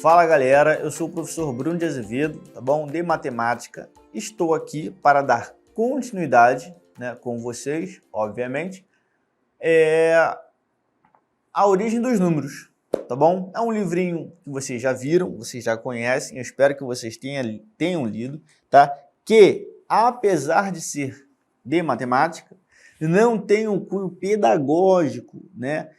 Fala galera, eu sou o professor Bruno de Azevedo, tá bom? De matemática. Estou aqui para dar continuidade, né, com vocês, obviamente, a origem dos números, tá bom? É um livrinho que vocês já viram, vocês já conhecem, eu espero que vocês tenham lido, tá? Que, apesar de ser de matemática, não tem um cunho pedagógico, né?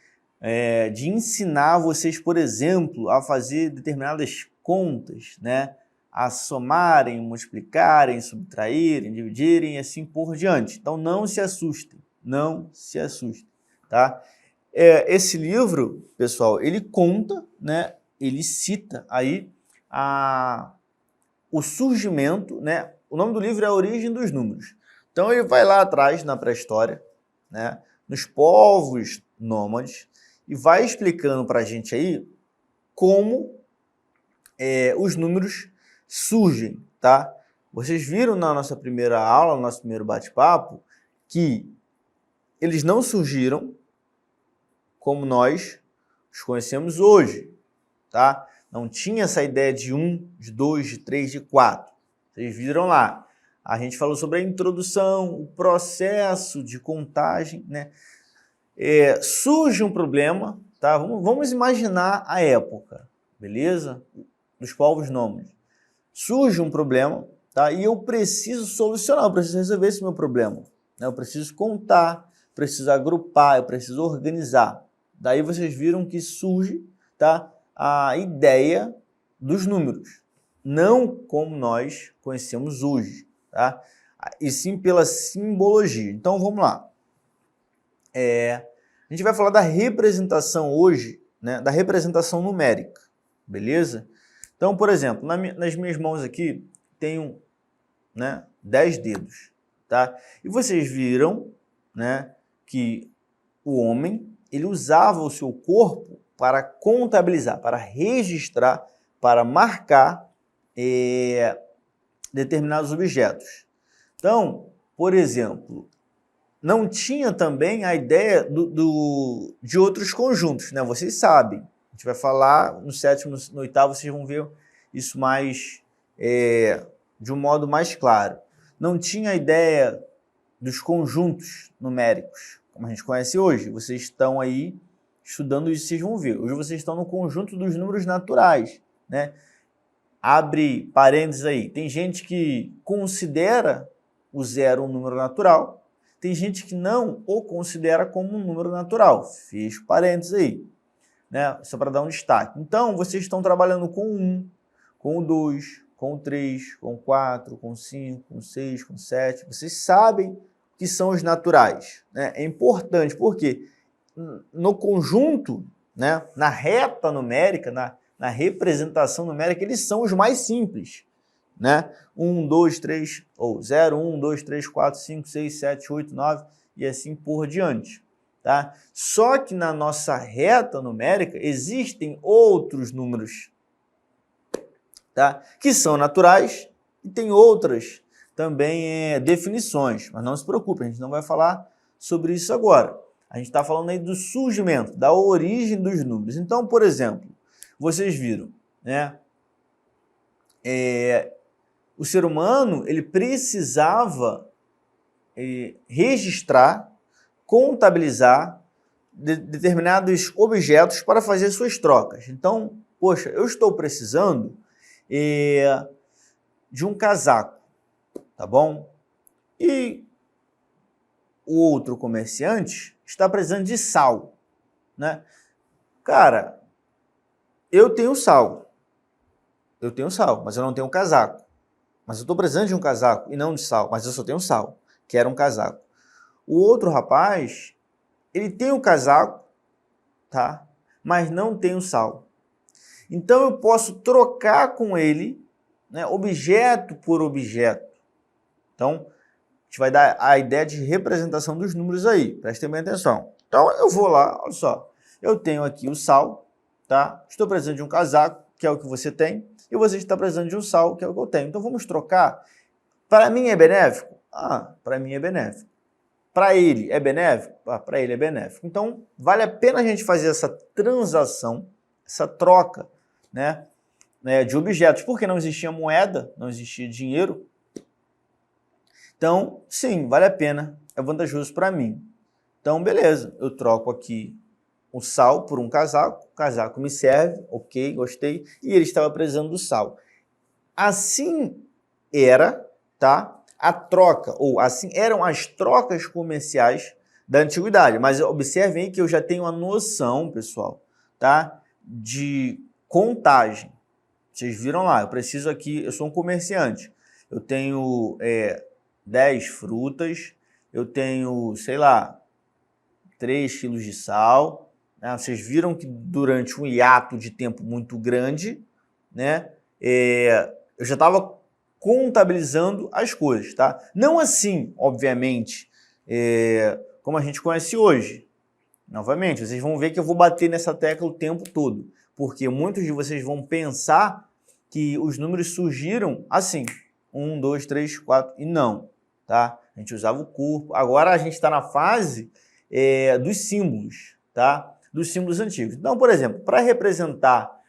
De ensinar vocês, por exemplo, a fazer determinadas contas, né? A somarem, multiplicarem, subtraírem, dividirem e assim por diante. Então não se assustem, não se assustem, tá? Esse livro, pessoal, ele conta, né? Ele cita aí o surgimento, né? O nome do livro é A Origem dos Números. Então ele vai lá atrás na pré-história, né? Nos povos nômades, e vai explicando para a gente aí como os números surgem, tá? Vocês viram na nossa primeira aula, no nosso primeiro bate-papo, que eles não surgiram como nós os conhecemos hoje, tá? Não tinha essa ideia de 1, de 2, de 3, de 4. Vocês viram lá. A gente falou sobre a introdução, o processo de contagem, né? Surge um problema, tá? Vamos imaginar a época, beleza? Dos povos nômades. Surge um problema, tá? E eu preciso solucionar, eu preciso resolver esse meu problema, né? Eu preciso contar, preciso agrupar, eu preciso organizar. Daí vocês viram que surge, tá? A ideia dos números, não como nós conhecemos hoje, tá? E sim pela simbologia. Então vamos lá. A gente vai falar da representação hoje, né, da representação numérica, beleza? Então, por exemplo, nas minhas mãos aqui, tenho, né, 10 dedos, tá? E vocês viram, né, que o homem, ele usava o seu corpo para contabilizar, para registrar, para marcar determinados objetos. Então, por exemplo, não tinha também a ideia de outros conjuntos, né? Vocês sabem, a gente vai falar no sétimo, no oitavo, vocês vão ver isso mais, de um modo mais claro. Não tinha a ideia dos conjuntos numéricos, como a gente conhece hoje. Vocês estão aí estudando isso, vocês vão ver. Hoje vocês estão no conjunto dos números naturais, né? Abre parênteses aí. Tem gente que considera o zero um número natural, tem gente que não o considera como um número natural. Fecho parênteses aí, né? Só para dar um destaque. Então, vocês estão trabalhando com o 1, com o 2, com o 3, com o 4, com o 5, com o 6, com o 7. Vocês sabem que são os naturais, né? É importante, porque no conjunto, né, na reta numérica, na representação numérica, eles são os mais simples, né? 1, 2, 3, ou 0, 1, 2, 3, 4, 5, 6, 7, 8, 9 e assim por diante, tá? Só que na nossa reta numérica existem outros números, tá? Que são naturais e tem outras também definições, mas não se preocupe, a gente não vai falar sobre isso agora. A gente está falando aí do surgimento, da origem dos números. Então, por exemplo, vocês viram, né? O ser humano, ele precisava registrar, contabilizar determinados objetos para fazer suas trocas. Então, poxa, eu estou precisando de um casaco, tá bom? E o outro comerciante está precisando de sal, né? Cara, eu tenho sal, mas eu não tenho casaco. Mas eu estou precisando de um casaco e não de sal, mas eu só tenho sal, quero um casaco. O outro rapaz, ele tem o casaco, tá? Mas não tem o sal. Então eu posso trocar com ele, né, objeto por objeto. Então, a gente vai dar a ideia de representação dos números aí, prestem bem atenção. Então eu vou lá, olha só, eu tenho aqui o sal, tá? Estou precisando de um casaco, que é o que você tem, e você está precisando de um sal, que é o que eu tenho. Então vamos trocar. Para mim é benéfico? Ah, para mim é benéfico. Para ele é benéfico? Ah, para ele é benéfico. Então vale a pena a gente fazer essa transação, essa troca, né? né, de objetos, porque não existia moeda, não existia dinheiro. Então, sim, vale a pena, é vantajoso para mim. Então, beleza, eu troco aqui o sal por um casaco, o casaco me serve, ok, gostei, e ele estava precisando do sal. Assim era, tá? A troca, ou assim eram as trocas comerciais da antiguidade. Mas observem aí que eu já tenho uma noção, pessoal, tá? De contagem. Vocês viram lá, eu preciso aqui, eu sou um comerciante, eu tenho 10 frutas, eu tenho, sei lá, 3 quilos de sal, né? Vocês viram que durante um hiato de tempo muito grande, né, eu já estava contabilizando as coisas, tá? Não assim, obviamente, como a gente conhece hoje. Novamente, vocês vão ver que eu vou bater nessa tecla o tempo todo, porque muitos de vocês vão pensar que os números surgiram assim, 1, 2, 3, 4, e não, tá? A gente usava o corpo. Agora a gente está na fase dos símbolos, tá? Dos símbolos antigos. Então, por exemplo, para representar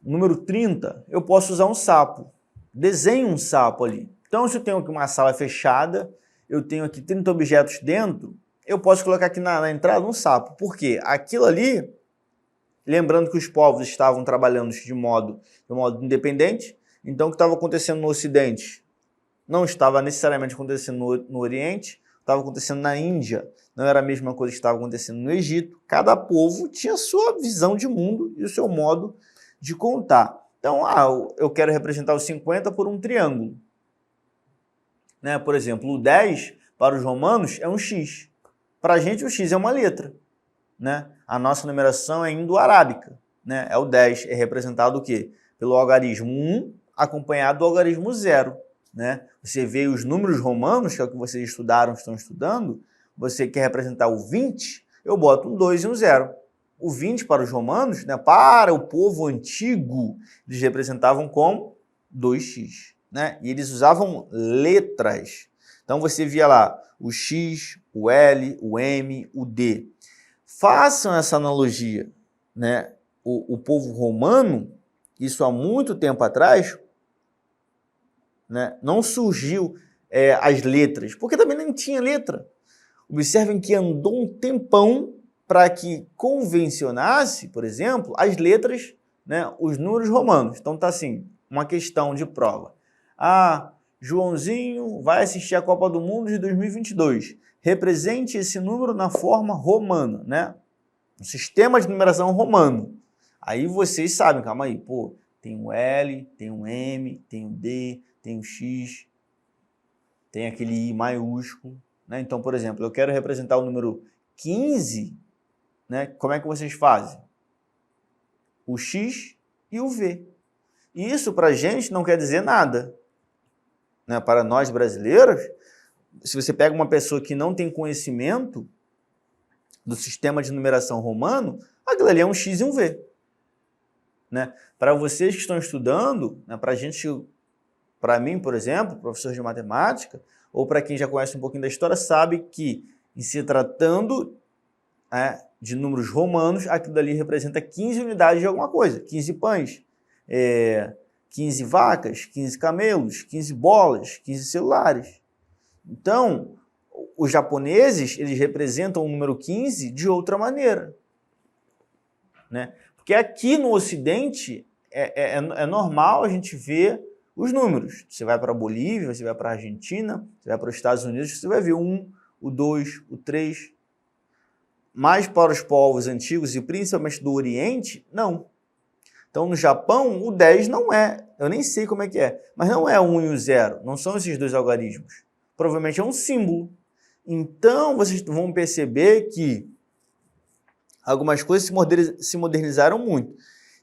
o número 30, eu posso usar um sapo. Desenho um sapo ali. Então, se eu tenho aqui uma sala fechada, eu tenho aqui 30 objetos dentro, eu posso colocar aqui na entrada um sapo. Por quê? Aquilo ali, lembrando que os povos estavam trabalhando de modo independente, então o que estava acontecendo no Ocidente não estava necessariamente acontecendo no Oriente, estava acontecendo na Índia, não era a mesma coisa que estava acontecendo no Egito. Cada povo tinha sua visão de mundo e o seu modo de contar. Então, eu quero representar os 50 por um triângulo. Né? Por exemplo, o 10 para os romanos é um X. Para a gente, o X é uma letra. Né? A nossa numeração é indo-arábica. Né? É o 10, é representado o quê? Pelo algarismo 1 acompanhado do algarismo 0. Né? Você vê os números romanos, que é o que vocês estudaram, estão estudando, você quer representar o 20, eu boto um 2 e um 0. O 20 para os romanos, né, para o povo antigo, eles representavam como 2x. Né? E eles usavam letras. Então você via lá o X, o L, o M, o D. Façam essa analogia. Né? O povo romano, isso há muito tempo atrás, né, não surgiu as letras, porque também não tinha letra. Observem que andou um tempão para que convencionasse, por exemplo, as letras, né, os números romanos. Então tá assim, uma questão de prova. Joãozinho vai assistir a Copa do Mundo de 2022. Represente esse número na forma romana, né? Um sistema de numeração romano. Aí vocês sabem, calma aí, pô, tem um L, tem um M, tem um D, tem um X, tem aquele I maiúsculo. Né? Então, por exemplo, eu quero representar o número 15, né? Como é que vocês fazem? O X e o V. E isso para a gente não quer dizer nada. Né? Para nós brasileiros, se você pega uma pessoa que não tem conhecimento do sistema de numeração romano, aquilo ali é um X e um V. Né? Para vocês que estão estudando, né, para mim, por exemplo, professor de matemática, ou para quem já conhece um pouquinho da história, sabe que, em se tratando de números romanos, aquilo ali representa 15 unidades de alguma coisa, 15 pães, 15 vacas, 15 camelos, 15 bolas, 15 celulares. Então, os japoneses, eles representam o número 15 de outra maneira. Né? Porque aqui no Ocidente é normal a gente ver os números. Você vai para a Bolívia, você vai para a Argentina, você vai para os Estados Unidos, você vai ver o 1, o 2, o 3. Mas para os povos antigos e principalmente do Oriente, não. Então no Japão o 10 não é, eu nem sei como é que é, mas não é o 1 e o 0, não são esses dois algarismos. Provavelmente é um símbolo. Então vocês vão perceber que algumas coisas se modernizaram muito.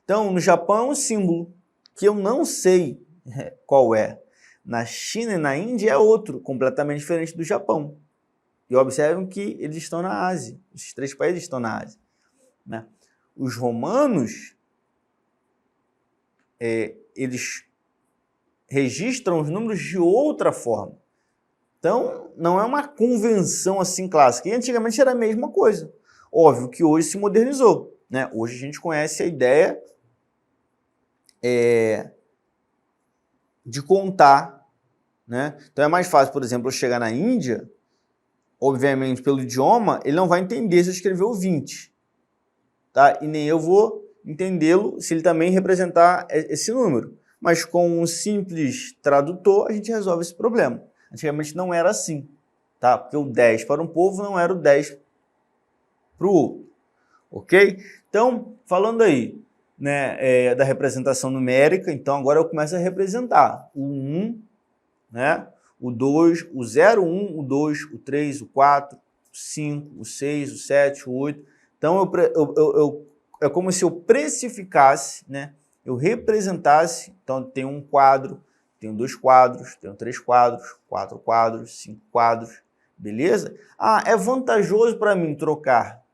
Então no Japão é um símbolo que eu não sei qual é. Na China e na Índia é outro, completamente diferente do Japão. E observem que eles estão na Ásia. Esses 3 países estão na Ásia. Né? Os romanos, eles registram os números de outra forma. Então, não é uma convenção assim clássica. E antigamente era a mesma coisa. Óbvio que hoje se modernizou. Né? Hoje a gente conhece a ideia de contar, né? Então é mais fácil, por exemplo, eu chegar na Índia, obviamente pelo idioma, ele não vai entender se eu escrever o 20, tá? E nem eu vou entendê-lo se ele também representar esse número. Mas com um simples tradutor, a gente resolve esse problema. Antigamente não era assim, tá? Porque o 10 para um povo não era o 10 para o outro, ok? Então, falando aí, né, da representação numérica, então agora eu começo a representar o 1, né, o 2, o 0, 1, o 2, o 3, o 4, o 5, o 6, o 7, o 8. Então, é como se eu precificasse, né, eu representasse, então tem um quadro, tenho 2 quadros, tenho 3 quadros, 4 quadros, 5 quadros, beleza? Ah, é vantajoso para mim trocar.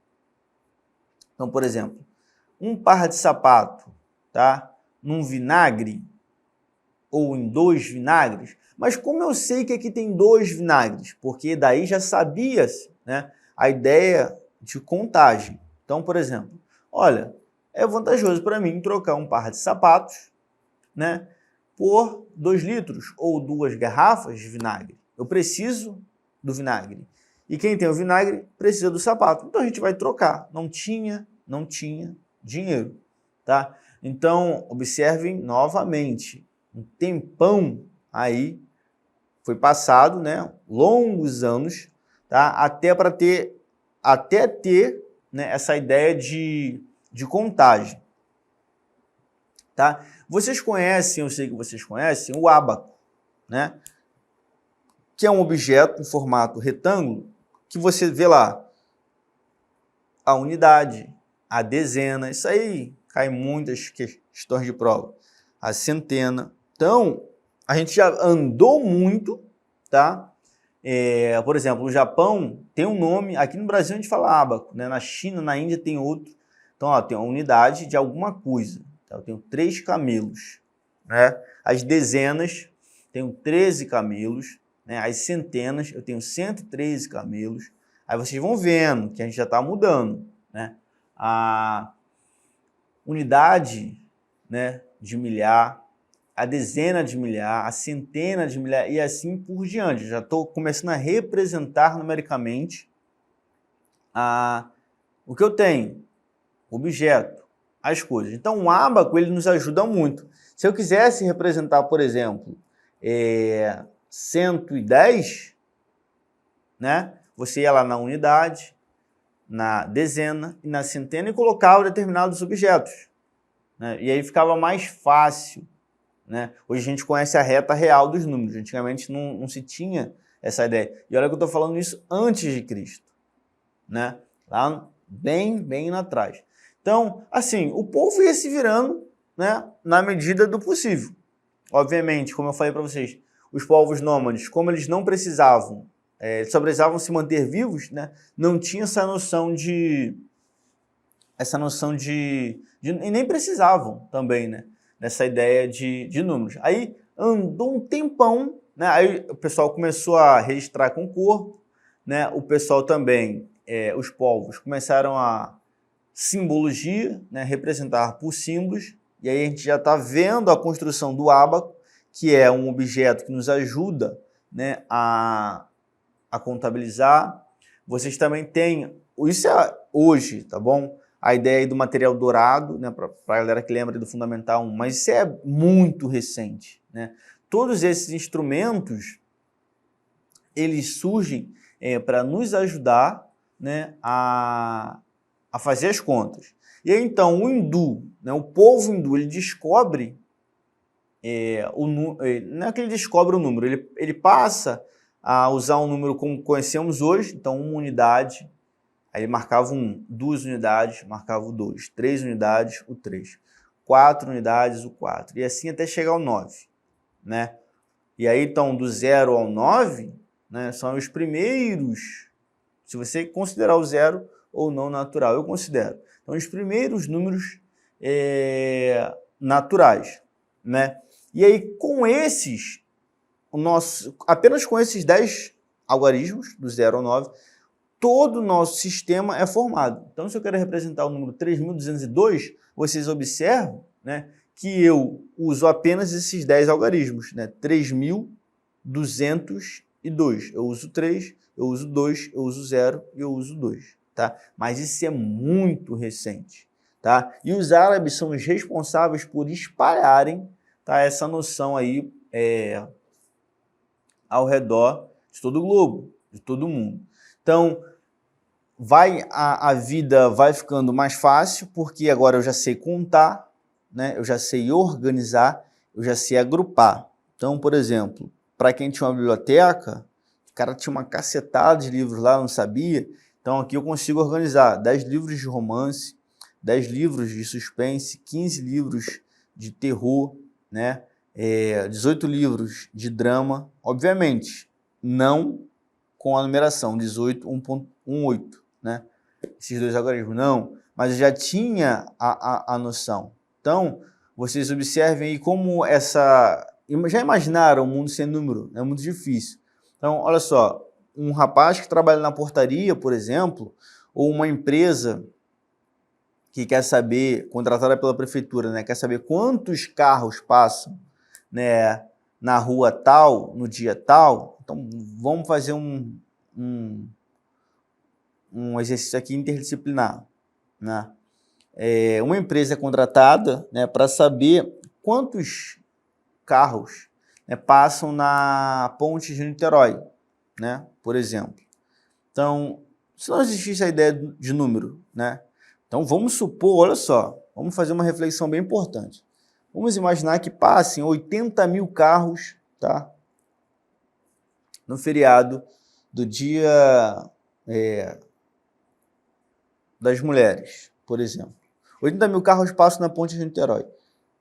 Então, por exemplo, um par de sapato, tá, num vinagre, ou em 2 vinagres, mas como eu sei que aqui tem 2 vinagres? Porque daí já sabia-se, né, a ideia de contagem. Então, por exemplo, olha, é vantajoso para mim trocar um par de sapatos, né, por 2 litros ou 2 garrafas de vinagre. Eu preciso do vinagre. E quem tem o vinagre precisa do sapato. Então a gente vai trocar. Não tinha dinheiro, tá? Então, observem novamente, um tempão aí foi passado, né, longos anos, tá, até ter, né, essa ideia de contagem, tá? Vocês conhecem, eu sei que vocês conhecem, o ábaco, né, que é um objeto em formato retângulo que você vê lá a unidade, a dezena, isso aí cai muitas questões de prova, a centena. Então, a gente já andou muito, tá? Por exemplo, o Japão tem um nome, aqui no Brasil a gente fala ábaco, né? Na China, na Índia tem outro. Então, ó, tem uma unidade de alguma coisa. Tá? Eu tenho 3 camelos, né? As dezenas, tenho 13 camelos, né? As centenas, eu tenho 113 camelos. Aí vocês vão vendo que a gente já está mudando, né? A unidade, né, de milhar, a dezena de milhar, a centena de milhar e assim por diante. Já estou começando a representar numericamente o que eu tenho, o objeto, as coisas. Então o ábaco ele nos ajuda muito. Se eu quisesse representar, por exemplo, 110, né, você ia lá na unidade, na dezena e na centena e colocava determinados objetos, né? E aí ficava mais fácil, né? Hoje a gente conhece a reta real dos números, antigamente não se tinha essa ideia. E olha que eu estou falando isso antes de Cristo, né? Lá bem lá atrás. Então, assim, o povo ia se virando, né, na medida do possível. Obviamente, como eu falei para vocês, os povos nômades, como eles não precisavam, só precisavam se manter vivos, né, não tinha essa noção de e nem precisavam também, né, nessa ideia de números. Aí andou um tempão, né, aí o pessoal começou a registrar com o corpo, né, o pessoal também, os povos começaram a simbologia, né, representar por símbolos, e aí a gente já está vendo a construção do ábaco, que é um objeto que nos ajuda, né, a contabilizar. Vocês também têm, isso é hoje, tá bom? A ideia aí do material dourado, né, para a galera que lembra do Fundamental 1, mas isso é muito recente, né? Todos esses instrumentos, eles surgem para nos ajudar, né, a fazer as contas. E aí, então, o hindu, né, o povo hindu, ele descobre, não é que ele descobre o número, ele passa a usar um número como conhecemos hoje, então 1 unidade, aí ele marcava 1, 2 unidades, marcava o 2, 3 unidades, o 3, 4 unidades, o 4, e assim até chegar ao 9, né? E aí, então, do 0 ao 9, né, são os primeiros, se você considerar o 0 ou não natural, eu considero. Então, os primeiros números naturais, né? E aí, com esses, apenas com esses 10 algarismos, do 0 ao 9, todo o nosso sistema é formado. Então, se eu quero representar o número 3.202, vocês observam, né, que eu uso apenas esses 10 algarismos, né? 3.202. Eu uso 3, eu uso 2, eu uso 0 e eu uso 2, tá? Mas isso é muito recente, tá? E os árabes são os responsáveis por espalharem, tá, essa noção aí ao redor de todo o globo, de todo mundo. Então, a vida vai ficando mais fácil, porque agora eu já sei contar, né? Eu já sei organizar, eu já sei agrupar. Então, por exemplo, para quem tinha uma biblioteca, o cara tinha uma cacetada de livros lá, não sabia. Então, aqui eu consigo organizar 10 livros de romance, 10 livros de suspense, 15 livros de terror, né? 18 livros de drama, obviamente, não com a numeração 18, 1.18, né? Esses dois algarismos, não, mas eu já tinha a noção. Então, vocês observem aí como já imaginaram o mundo sem número? É muito difícil. Então, olha só, um rapaz que trabalha na portaria, por exemplo, ou uma empresa que quer saber, contratada pela prefeitura, né, quer saber quantos carros passam, né, na rua tal, no dia tal. Então, vamos fazer um exercício aqui interdisciplinar, né? Uma empresa é contratada, né, para saber quantos carros, né, passam na ponte de Niterói, né, por exemplo. Então, se não existisse a ideia de número, né? Então, vamos supor, olha só, vamos fazer uma reflexão bem importante. Vamos imaginar que passem 80 mil carros, tá, no feriado do Dia das Mulheres, por exemplo. 80 mil carros passam na ponte de Niterói.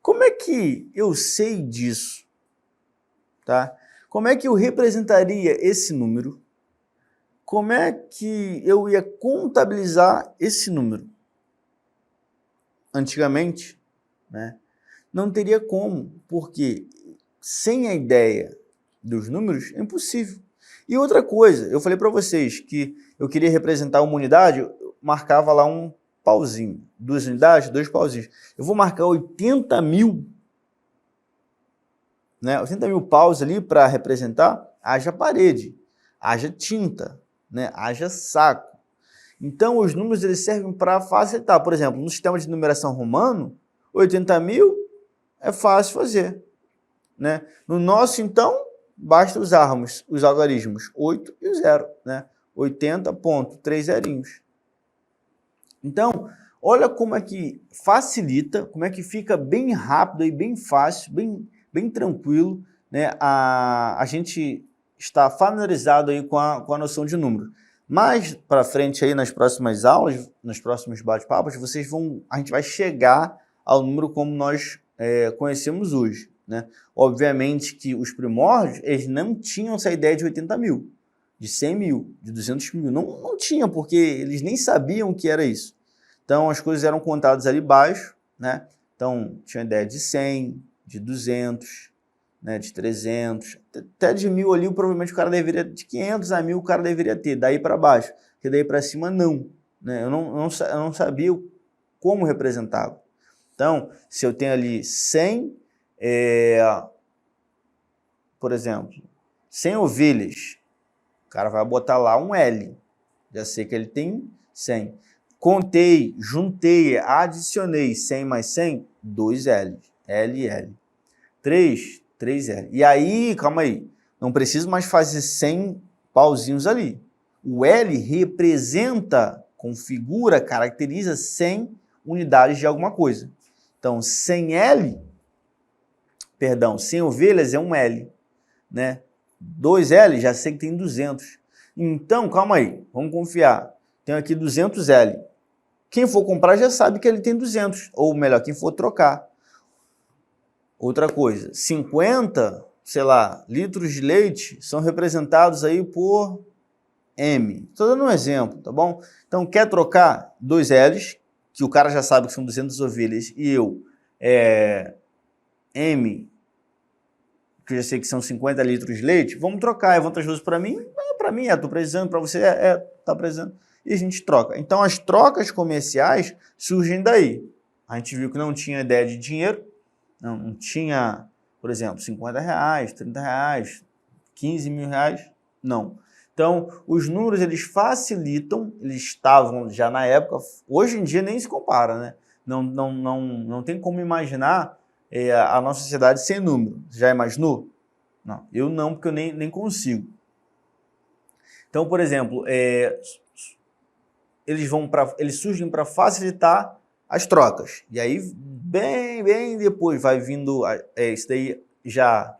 Como é que eu sei disso? Tá? Como é que eu representaria esse número? Como é que eu ia contabilizar esse número? Antigamente, né, não teria como, porque sem a ideia dos números é impossível. E outra coisa, eu falei para vocês que eu queria representar uma unidade, eu marcava lá um pauzinho. 2 unidades, 2 pauzinhos. Eu vou marcar 80 mil, né? 80 mil paus ali para representar, haja parede, haja tinta, né? Haja saco. Então, os números eles servem para facilitar. Por exemplo, no sistema de numeração romano, 80 mil é fácil fazer, né? No nosso, então, basta usarmos os algarismos 8 e o 0, né? 80.3 zerinhos. Então, olha como é que facilita, como é que fica bem rápido e bem fácil, bem tranquilo, né? A gente está familiarizado aí com a noção de número. Mais para frente aí nas próximas aulas, nos próximos bate-papos, a gente vai chegar ao número como nós conhecemos hoje, né? Obviamente que os primórdios, eles não tinham essa ideia de 80 mil, de 100 mil, de 200 mil, não tinham, porque eles nem sabiam o que era isso. Então, as coisas eram contadas ali embaixo, né? Então, tinha a ideia de 100, de 200, né, de 300, até de 1000 ali, provavelmente o cara deveria, de 500 a 1000 o cara deveria ter, daí para baixo, porque daí para cima não, né? Eu não sabia como representava. Então, se eu tenho ali 100, por exemplo, 100 ovelhas, o cara vai botar lá um L, já sei que ele tem 100. Contei, juntei, adicionei 100 mais 100, 2 L, L, L. 3 L. E aí, calma aí, não preciso mais fazer 100 pauzinhos ali. O L representa, configura, caracteriza 100 unidades de alguma coisa. Então, 100 ovelhas é um L, né? 2 L, já sei que tem 200. Então, calma aí, vamos confiar. Tenho aqui 200 L. Quem for comprar já sabe que ele tem 200, ou melhor, quem for trocar. Outra coisa, 50, sei lá, litros de leite são representados aí por M. Estou dando um exemplo, tá bom? Então, quer trocar 2 L's, que o cara já sabe que são 200 ovelhas, e eu, M, que eu já sei que são 50 litros de leite, vamos trocar, é vantajoso para mim? Para mim estou precisando, para você está precisando. E a gente troca. Então, as trocas comerciais surgem daí. A gente viu que não tinha ideia de dinheiro, não tinha, por exemplo, 50 reais, 30 reais, 15 mil reais, não. Então, os números, eles facilitam, eles estavam já na época, hoje em dia nem se compara, né? Não tem como imaginar a nossa sociedade sem número. Já imaginou? Não, eu não, porque eu nem consigo. Então, por exemplo, eles surgem para facilitar as trocas. E aí, bem depois, vai vindo isso daí já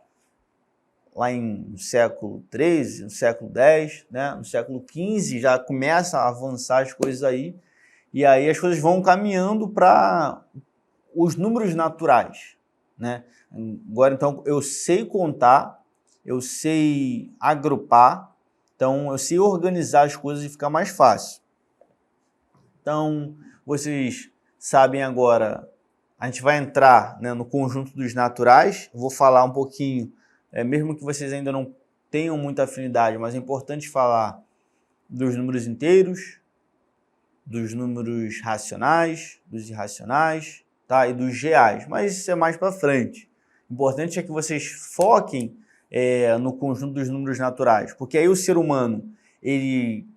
lá no século XIII, no século X, né? No século XV já começa a avançar as coisas aí, e aí as coisas vão caminhando para os números naturais, né? Agora, então, eu sei contar, eu sei agrupar, então eu sei organizar as coisas e fica mais fácil. Então, vocês sabem agora, a gente vai entrar, né, no conjunto dos naturais, eu vou falar um pouquinho, mesmo que vocês ainda não tenham muita afinidade, mas é importante falar dos números inteiros, dos números racionais, dos irracionais, tá? E dos reais, mas isso é mais para frente. O importante é que vocês foquem no conjunto dos números naturais, porque aí o ser humano, ele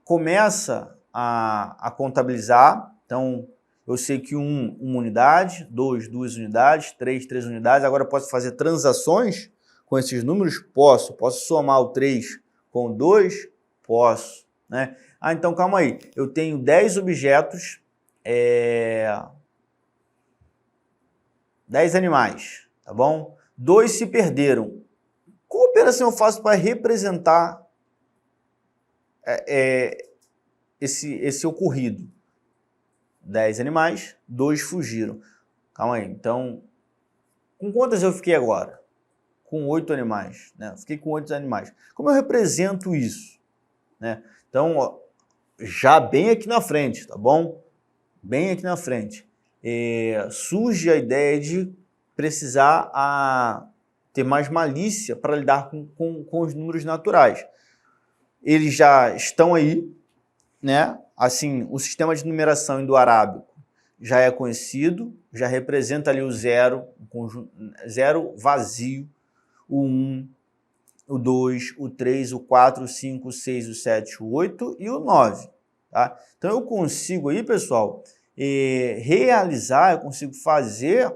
começa a contabilizar. Então, eu sei que uma unidade, 2 unidades, 3 unidades. Agora eu posso fazer transações com esses números? Posso somar o 3 com o 2? Posso, né? Ah, então calma aí, eu tenho 10 objetos, 10 animais, tá bom? 2 se perderam. Qual operação eu faço para representar esse ocorrido? 10 animais, 2 fugiram. Calma aí, então, com quantas eu fiquei agora? Com 8 animais, né? Fiquei com 8 animais. Como eu represento isso, né? Então, ó, já bem aqui na frente, tá bom? Bem aqui na frente. Surge a ideia de precisar ter mais malícia para lidar com os números naturais. Eles já estão aí, né? Assim, o sistema de numeração indo-arábico já é conhecido, já representa ali o 0, o conjunto, 0 vazio, o 1, o 2, o 3, o 4, o 5, o 6, o 7, o 8 e o 9. Tá? Então eu consigo aí, pessoal, realizar, eu consigo fazer,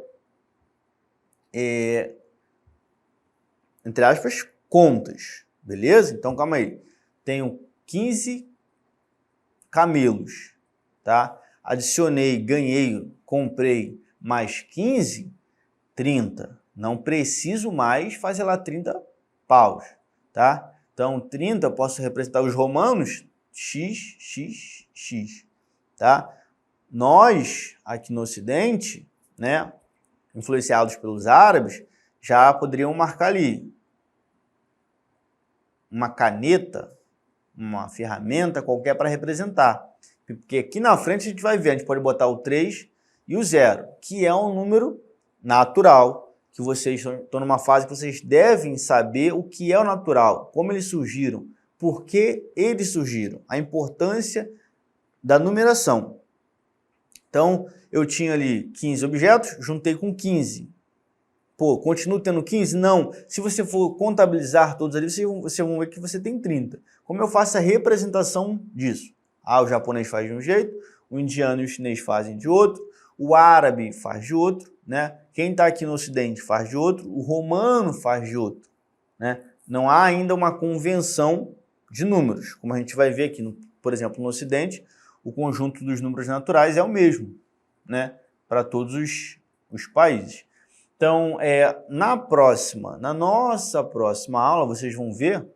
entre aspas, contas, beleza? Então calma aí, tenho 15 camelos, tá? Adicionei, ganhei, comprei mais 15, 30. Não preciso mais fazer lá 30 paus, tá? Então, 30 eu posso representar os romanos, x, x, x, tá? Nós, aqui no Ocidente, né, influenciados pelos árabes, já poderiam marcar ali uma caneta, uma ferramenta qualquer para representar. Porque aqui na frente a gente vai ver, a gente pode botar o 3 e o 0, que é um número natural, que vocês estão numa fase que vocês devem saber o que é o natural, como eles surgiram, por que eles surgiram, a importância da numeração. Então, eu tinha ali 15 objetos, juntei com 15. Pô, continuo tendo 15? Não. Se você for contabilizar todos ali, vocês vão ver que você tem 30. Como eu faço a representação disso? O japonês faz de um jeito, o indiano e o chinês fazem de outro, o árabe faz de outro, né? Quem está aqui no Ocidente faz de outro, o romano faz de outro, né? Não há ainda uma convenção de números, como a gente vai ver aqui, por exemplo, no Ocidente, o conjunto dos números naturais é o mesmo, né? Para todos os países. Então, na nossa próxima aula, vocês vão ver,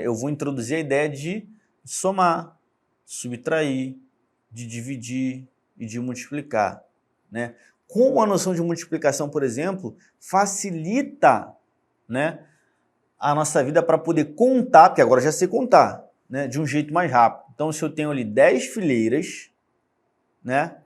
eu vou introduzir a ideia de somar, subtrair, de dividir e de multiplicar, né? Com a noção de multiplicação, por exemplo, facilita, né, a nossa vida para poder contar, porque agora já sei contar, né, de um jeito mais rápido. Então, se eu tenho ali 10 fileiras, né,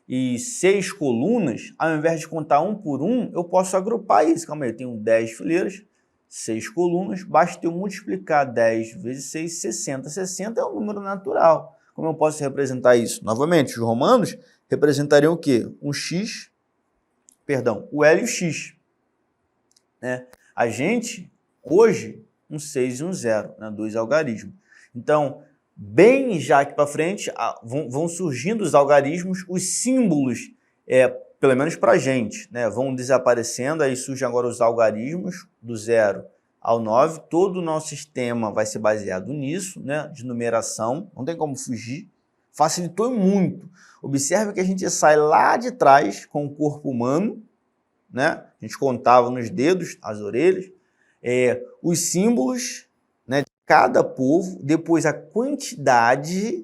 e 6 colunas, ao invés de contar um por um, eu posso agrupar isso. Calma aí, eu tenho 10 fileiras, 6 colunas, basta eu multiplicar 10 vezes 6, 60. 60 é um número natural. Como eu posso representar isso? Novamente, os romanos representariam o quê? Um x perdão, o L e o X. Né? A gente, hoje, um 6 e um 0, né? 2 algarismos. Então, bem já aqui para frente, vão surgindo os algarismos, os símbolos, pelo menos para a gente, né? Vão desaparecendo, aí surgem agora os algarismos do 0 ao 9, todo o nosso sistema vai ser baseado nisso, né? De numeração, não tem como fugir, facilitou muito. Observe que a gente sai lá de trás com o corpo humano, né? A gente contava nos dedos, as orelhas, os símbolos, né, de cada povo, depois a quantidade,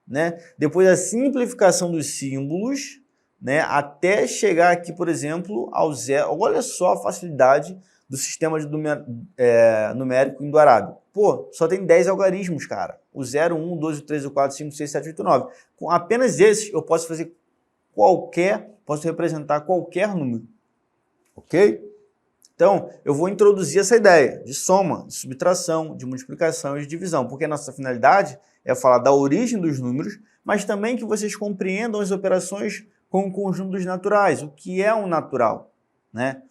né, depois a simplificação dos símbolos, né, até chegar aqui, por exemplo, ao 0. Olha só a facilidade do sistema numérico indo-arábico. Pô, só tem 10 algarismos, cara. O 0, 1, 2, 3, 4, 5, 6, 7, 8, 9. Com apenas esses, eu posso fazer posso representar qualquer número. Ok? Então, eu vou introduzir essa ideia de soma, de subtração, de multiplicação e de divisão, porque a nossa finalidade é falar da origem dos números, mas também que vocês compreendam as operações com o conjunto dos naturais, o que é um natural, né?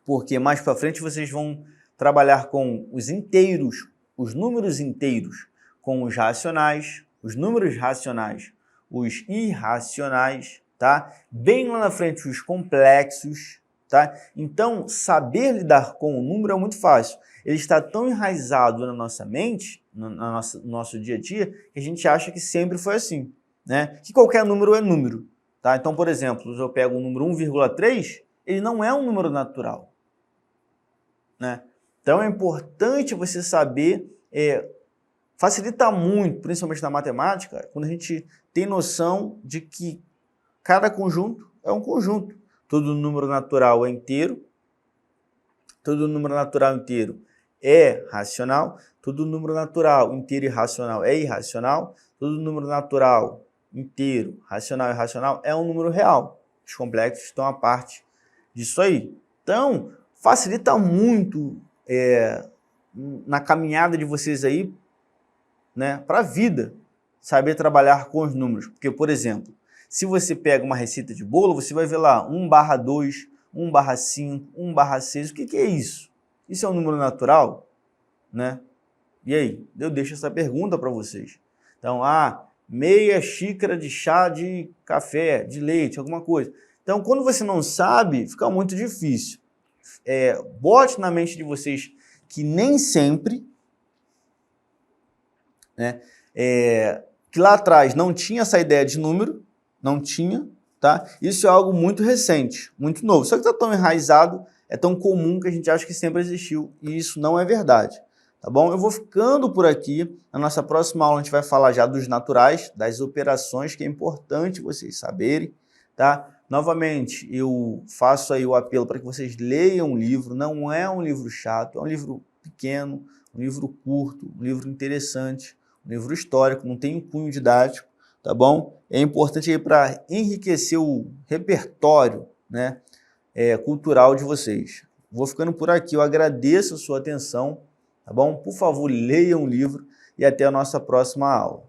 Porque mais para frente vocês vão trabalhar com os inteiros, os números inteiros, com os racionais, os números racionais, os irracionais, tá? Bem lá na frente os complexos, tá? Então, saber lidar com o número é muito fácil. Ele está tão enraizado na nossa mente, no nosso dia a dia, que a gente acha que sempre foi assim, né? Que qualquer número é número, tá? Então, por exemplo, se eu pego o número 1,3, ele não é um número natural, né? Então, é importante você saber, facilita muito, principalmente na matemática, quando a gente tem noção de que cada conjunto é um conjunto. Todo número natural é inteiro, todo número natural inteiro é racional, todo número natural inteiro e racional é irracional, todo número natural inteiro, racional e irracional é um número real. Os complexos estão à parte disso aí. Então, facilita muito na caminhada de vocês aí, né, para a vida, saber trabalhar com os números. Porque, por exemplo, se você pega uma receita de bolo, você vai ver lá 1/2, 1/5, 1/6. O que é isso? Isso é um número natural? Né? E aí? Eu deixo essa pergunta para vocês. Então, meia xícara de chá de café, de leite, alguma coisa. Então, quando você não sabe, fica muito difícil. Bote na mente de vocês que nem sempre, né, que lá atrás não tinha essa ideia de número, não tinha, tá? Isso é algo muito recente, muito novo. Só que está tão enraizado, é tão comum que a gente acha que sempre existiu, e isso não é verdade, tá bom? Eu vou ficando por aqui. Na nossa próxima aula a gente vai falar já dos naturais, das operações, que é importante vocês saberem, tá? Novamente, eu faço aí o apelo para que vocês leiam o livro. Não é um livro chato, é um livro pequeno, um livro curto, um livro interessante, um livro histórico, não tem um cunho didático, tá bom? É importante aí para enriquecer o repertório, né, cultural de vocês. Vou ficando por aqui, eu agradeço a sua atenção, tá bom? Por favor, leiam o livro e até a nossa próxima aula.